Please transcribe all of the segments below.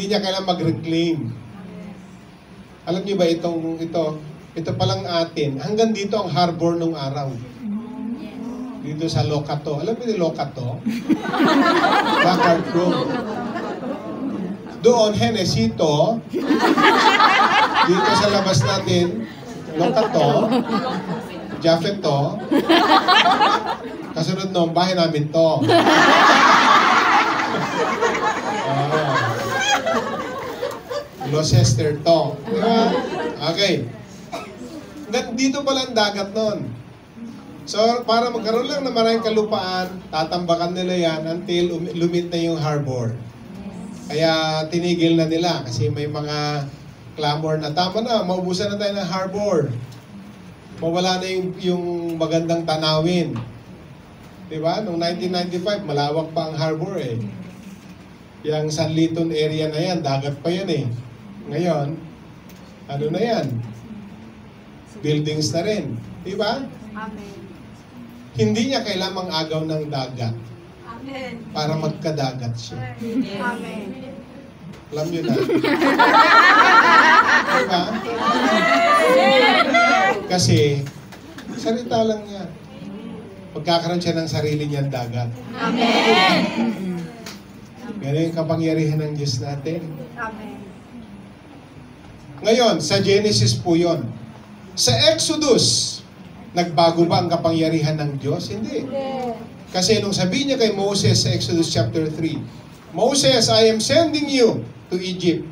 Hindi niya kailangan mag-reclaim. Alam niyo ba ito palang atin, hanggang dito ang harbor nung araw. Dito sa Locato. Alam niyo yung Locato? Bacard Grove. Doon, Henesito. Dito sa labas natin, Locato. Jaffeto. Kasunod nung, bahay namin to. Gloucester to. Diba? Okay. Dito pala ang dagat nun. So, para magkaroon lang ng maraming kalupaan, tatambakan nila yan until lumit na yung harbor. Kaya tinigil na nila kasi may mga clamor na tama na, maubusan na tayo ng harbor. Mawala na yung magandang tanawin. Diba? Noong 1995, malawak pa ang harbor eh. Yung San Liton area na yan, dagat pa yan eh. Ngayon, ano na yan? Buildings na rin. Diba? Amen. Hindi niya kailangang agaw ng dagat Amen. para magkadagat siya. Amen. Alam niyo na. Diba? Kasi, salita lang niya. Magkakaroon siya ng sarili niyang dagat. Amen. Ganun yung kapangyarihan ng Diyos natin. Amen. Ngayon, sa Genesis po yun. Sa Exodus, nagbago ba ang kapangyarihan ng Diyos? Hindi. Kasi nung sabihin niya kay Moses sa Exodus chapter 3, Moses, I am sending you to Egypt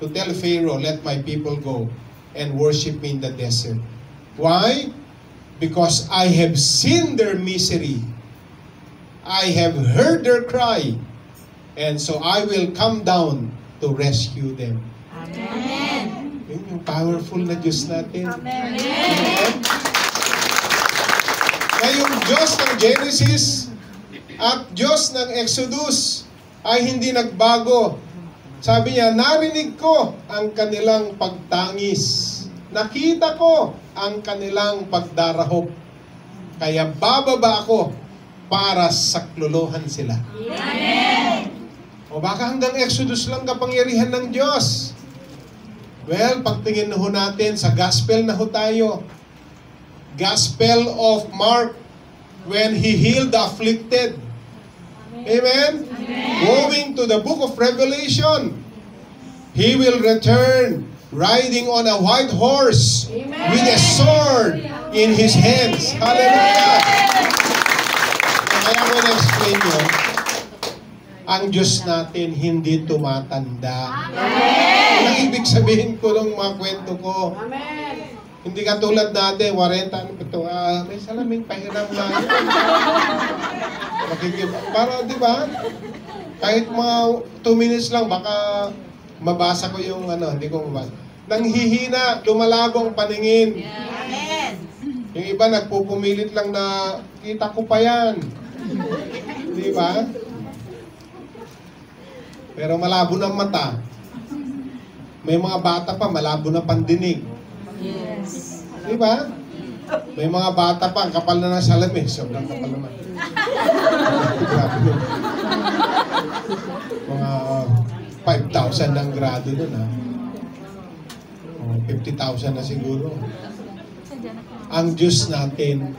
to tell Pharaoh, let my people go and worship me in the desert. Why? Because I have seen their misery. I have heard their cry. And so I will come down to rescue them. Amen. Yun yung powerful na Diyos natin. Amen. Amen. Ngayong Diyos ng Genesis at Diyos ng Exodus ay hindi nagbago. Sabi niya, narinig ko ang kanilang pagtangis. Nakita ko ang kanilang pagdarahop. Kaya bababa ako para saklolohan sila. Amen. O baka hanggang Exodus lang kapangyarihan ng Diyos. Well, pagtingin na ho natin sa gospel na ho tayo. Gospel of Mark, when he healed the afflicted. Amen? Going to the book of Revelation, he will return riding on a white horse with a sword in his hands. Hallelujah! Kaya ko na-explain nyo, ang Diyos natin hindi tumatanda. Ang ibig sabihin ko ng mga kwento ko, hindi ka tulad natin, 40, ano ito, may salaming pahiram na yun. Para, di ba? Kahit mga 2 minutes lang, baka mabasa ko yung hindi ko mabasa. Nanghihina, lumalabo ang paningin. Amen. Yung iba nagpupumilit lang na, kita ko pa yan. Di ba? Pero malabo ng mata. May mga bata pa, malabo na pandinig. Yes. Di ba? May mga bata pa, ang kapal na ng salamin. Sobrang kapal naman. Grabe yun. Mga 5,000 ng grado nun, ha? 50,000 na siguro. Ang Diyos natin,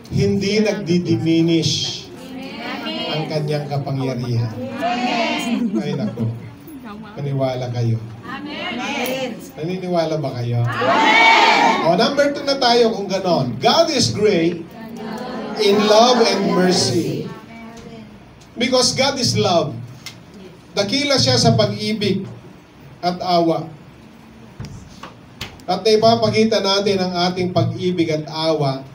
hindi nagdi-diminish ang kanyang kapangyarihan. Ay, nako. Maniwala kayo. Amen. Naniniwala ba kayo? Amen! O, number 2 na tayo kung ganon. God is great in love and mercy. Because God is love. Dakila siya sa pag-ibig at awa. At naipapakita natin ang ating pag-ibig at awa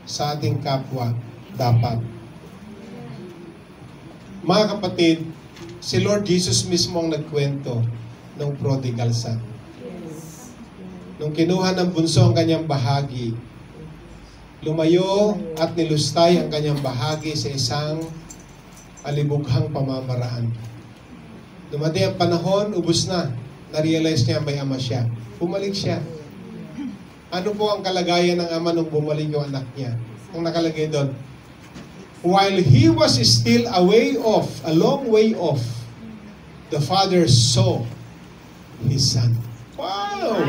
sa ating kapwa dapat. Mga kapatid, si Lord Jesus mismo ang nagkwento ng prodigal son. Nung kinuha ng bunso ang kanyang bahagi, lumayo at nilustay ang kanyang bahagi sa isang alibughang pamamaraan. Dumating ang panahon, ubos na. Na-realize niya may ama siya. Bumalik siya. Ano po ang kalagayan ng ama nung bumalik yung anak niya? Ang nakalagay doon, while he was still a way off, a long way off, the Father saw His Son. Wow!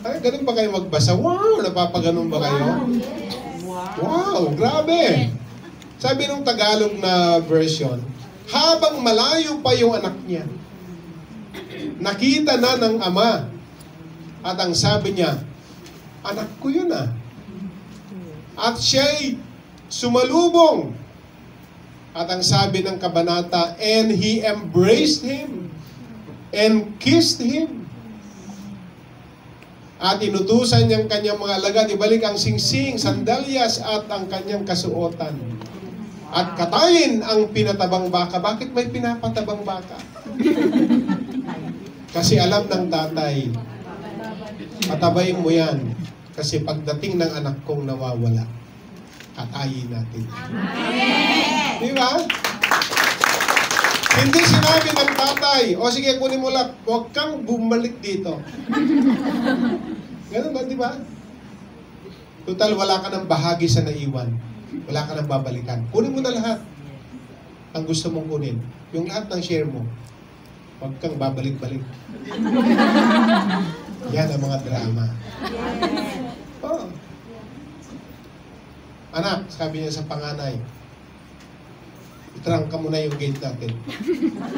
Ay, ganun ba kayo magbasa? Wow! Napapaganon ba kayo? Wow! Grabe! Sabi ng Tagalog na version, habang malayo pa yung anak niya, nakita na ng ama. At ang sabi niya, anak ko yun ah. At siya'y sumalubong. At ang sabi ng kabanata, and he embraced him and kissed him. At inutusan niyang kanyang mga alagad, ibalik ang singsing, sandalyas at ang kanyang kasuotan. At katayin ang pinatabang baka. Bakit may pinapatabang baka? Kasi alam ng tatay, patabayin mo yan. Kasi pagdating ng anak kong nawawala, katayin natin. Amen. Di ba? Hindi sinabi ng tatay, o sige, kunin mo lang, huwag kang bumalik dito. Ganun ba, di ba? Total, wala ka ng bahagi sa naiwan. Wala ka ng babalikan. Kunin mo na lahat ang gusto mong kunin. Yung lahat ng share mo. Huwag kang babalik-balik. Yan ang mga drama. Oh. Anak, sabi niya sa panganay, itrangka mo na yung gate natin.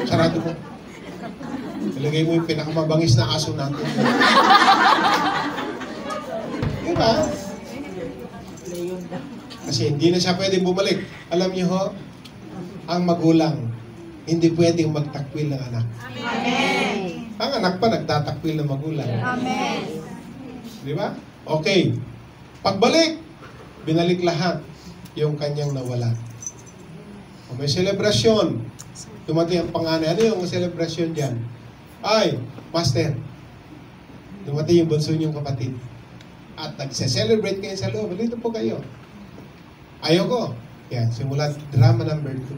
Sarado mo. Ilagay mo yung pinakamabangis na aso natin. Diba? Kasi hindi na siya pwedeng bumalik. Alam niyo ho, ang magulang, hindi pwedeng magtakwil ng anak. Amen. Ang anak pa nagtatakwil ng magulang. Amen. Di ba? Okay. Pagbalik, binalik lahat yung kanyang nawala. O may selebrasyon. Dumating ang panganay. Ano yung selebrasyon dyan? Ay, Master, dumating yung bunso niyong kapatid. At nagse-celebrate kayo sa loob. Dito po kayo. Ayoko. Yan, simula drama number 2.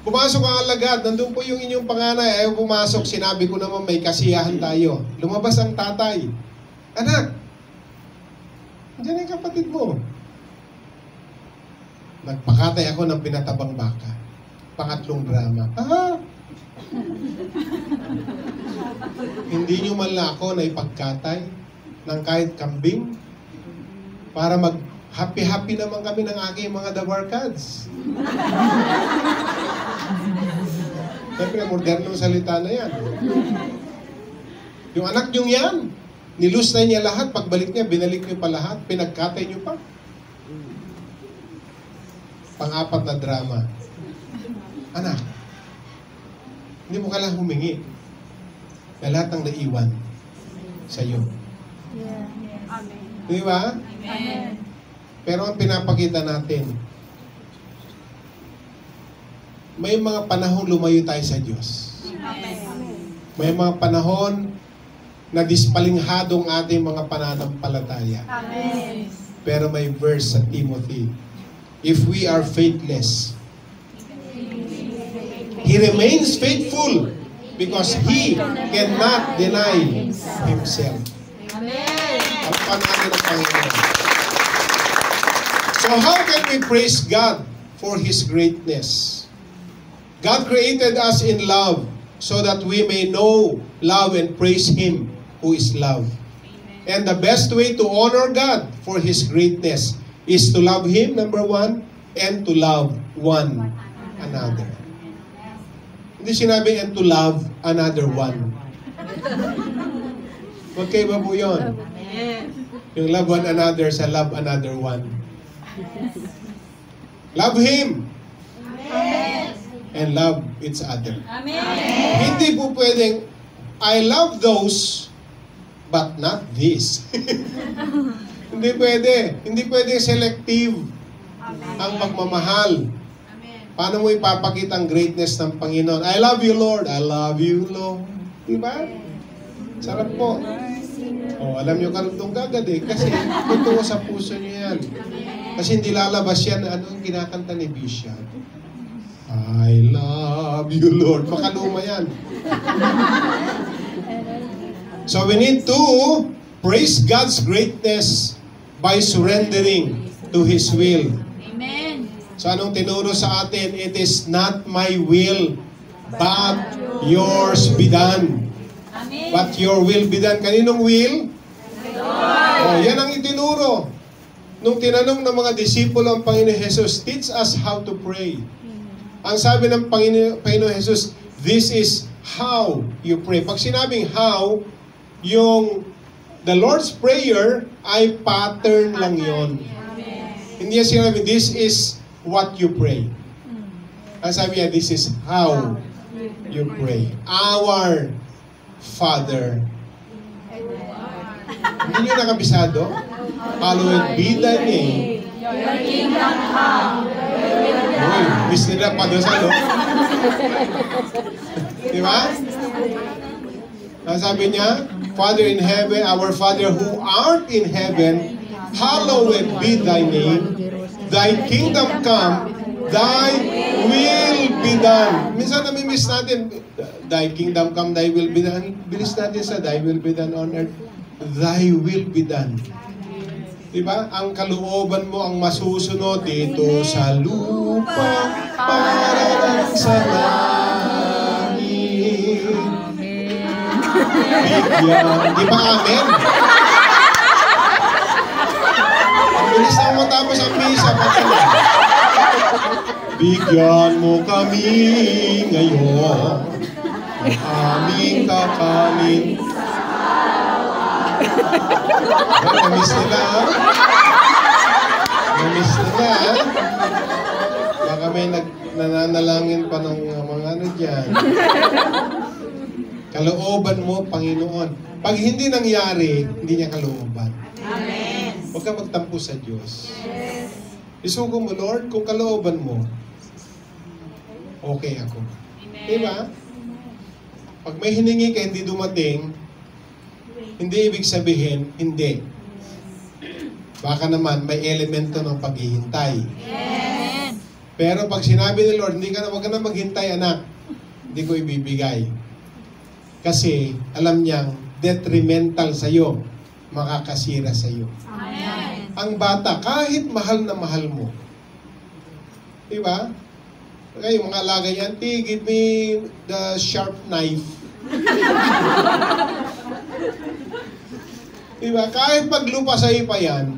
Pumasok ang alagad, nandun po yung inyong panganay, ayaw pumasok, sinabi ko naman may kasiyahan tayo. Lumabas ang tatay. Anak, nandiyan yung kapatid mo. Nagpakatay ako ng pinatabang baka. Pangatlong drama. Ah! Hindi nyo man lang ako na ipagkatay ng kahit kambing para mag happy-happy naman kami ng aking mga dabarkads. Siyempre, modernong salita na yan. Yung anak nyo yan, nilus na niya lahat, pagbalik niya, binalik niyo pa lahat, pinagkatay niyo pa. Pang-apat na drama. Anak, hindi mo kailangang humingi na lahat ng naiwan sa iyo. Di ba? Amen. Pero ang pinapakita natin, may mga panahon lumayo tayo sa Diyos. May mga panahon na dispalinghadong ating mga pananampalataya. Amen. Pero may verse sa Timothy, if we are faithless, He remains faithful because He cannot deny Himself. Amen. Ang panahon ng Panginoon. So how can we praise God for His greatness? God created us in love so that we may know, love, and praise Him who is love. And the best way to honor God for His greatness is to love Him, number one, and to love one another. Hindi sinabi, and to love another one. Okay ba po yun? Yung love one another sa love another one. Love Him and love each other. Hindi po pwedeng, I love those but not this. Hindi pwede. Hindi pwedeng selective ang pagmamahal. Paano mo ipapakita ang greatness ng Panginoon? I love you, Lord. I love you, Lord. Diba? Sarap po. Oh, alam nyo karugtong gagad eh. Kasi totoo sa puso nyo yan. Kasi hindi lalabas yan. Ano ang kinakanta ni Bishop? I love you, Lord. Makaluma yan. So we need to praise God's greatness by surrendering to His will. Amen. So anong tinuro sa atin? It is not my will, but yours be done. Amen. But your will be done. Kaninong will? Oh, yan ang itinuro. Nung tinanong ng mga disipulo ang Panginoon Jesus, teach us how to pray. Ang sabi ng Panginoon Jesus, this is how you pray. Pag sinabing how, yung the Lord's Prayer ay pattern lang yon. Hindi niya sinabi, this is what you pray. Ang sabi niya, this is how you pray. Our Father. Hindi niyo nakabisado? Hallowed be thy name. Your kingdom come. Uy, miss nila padasal, no? Di ba? Ang sabi niya, Father in heaven, our Father who art in heaven, hallowed be thy name. Thy kingdom come, thy will be done. Minsan nami-miss natin, thy kingdom come, thy will be done. Bilis natin sa thy will be done on earth. Thy will be done. Diba? Ang kalooban mo ang masusunod dito sa lupa para lang sa langit. Bigyan. Di ba amen? Ang bilis na matapos ang misa. Bigyan mo kami ngayon. Aming kakanin. Namiss nila, ha? Namiss nila, ha? Baka may nananalangin pa ng mga ano dyan. Kalooban mo, Panginoon. Pag hindi nangyari, hindi niya kalooban. Amen. Huwag ka magtampo sa Diyos. Isugo mo, Lord, kung kalooban mo, okay ako. Diba? Pag may hiningi ka, hindi dumating, hindi ibig sabihin, hindi. Baka naman may elemento ng paghihintay. Yes. Pero pag sinabi ni Lord, wag ka na maghintay, anak. Hindi ko ibibigay. Kasi alam niyang detrimental sa iyo, makakasira sa iyo. Amen. Ang bata, kahit mahal na mahal mo, diba? Kaya yung mga alaga niyan, give me the sharp knife. Diba? Kahit paglupa sa ipa yan,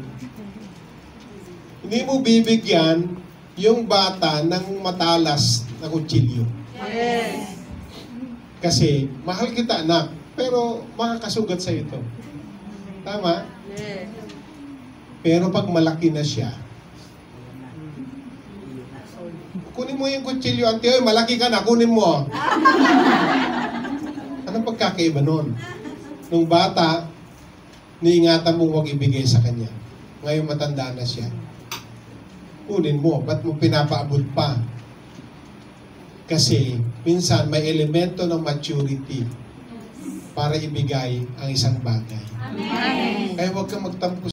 hindi mo bibigyan yung bata ng matalas na kutsilyo. Yes. Kasi, mahal kita anak, pero makakasugat sa ito. Tama? Yes. Pero pag malaki na siya, kunin mo yung kutsilyo, ante, oy, malaki ka na, kunin mo. Anong pagkakaiba nun? Nung bata, niingatan mong huwag ibigay sa kanya. Ngayon matanda na siya. Kunin mo, ba't mo pinapaabot pa? Kasi minsan may elemento ng maturity para ibigay ang isang bagay. Amen. Kaya huwag kang magtampo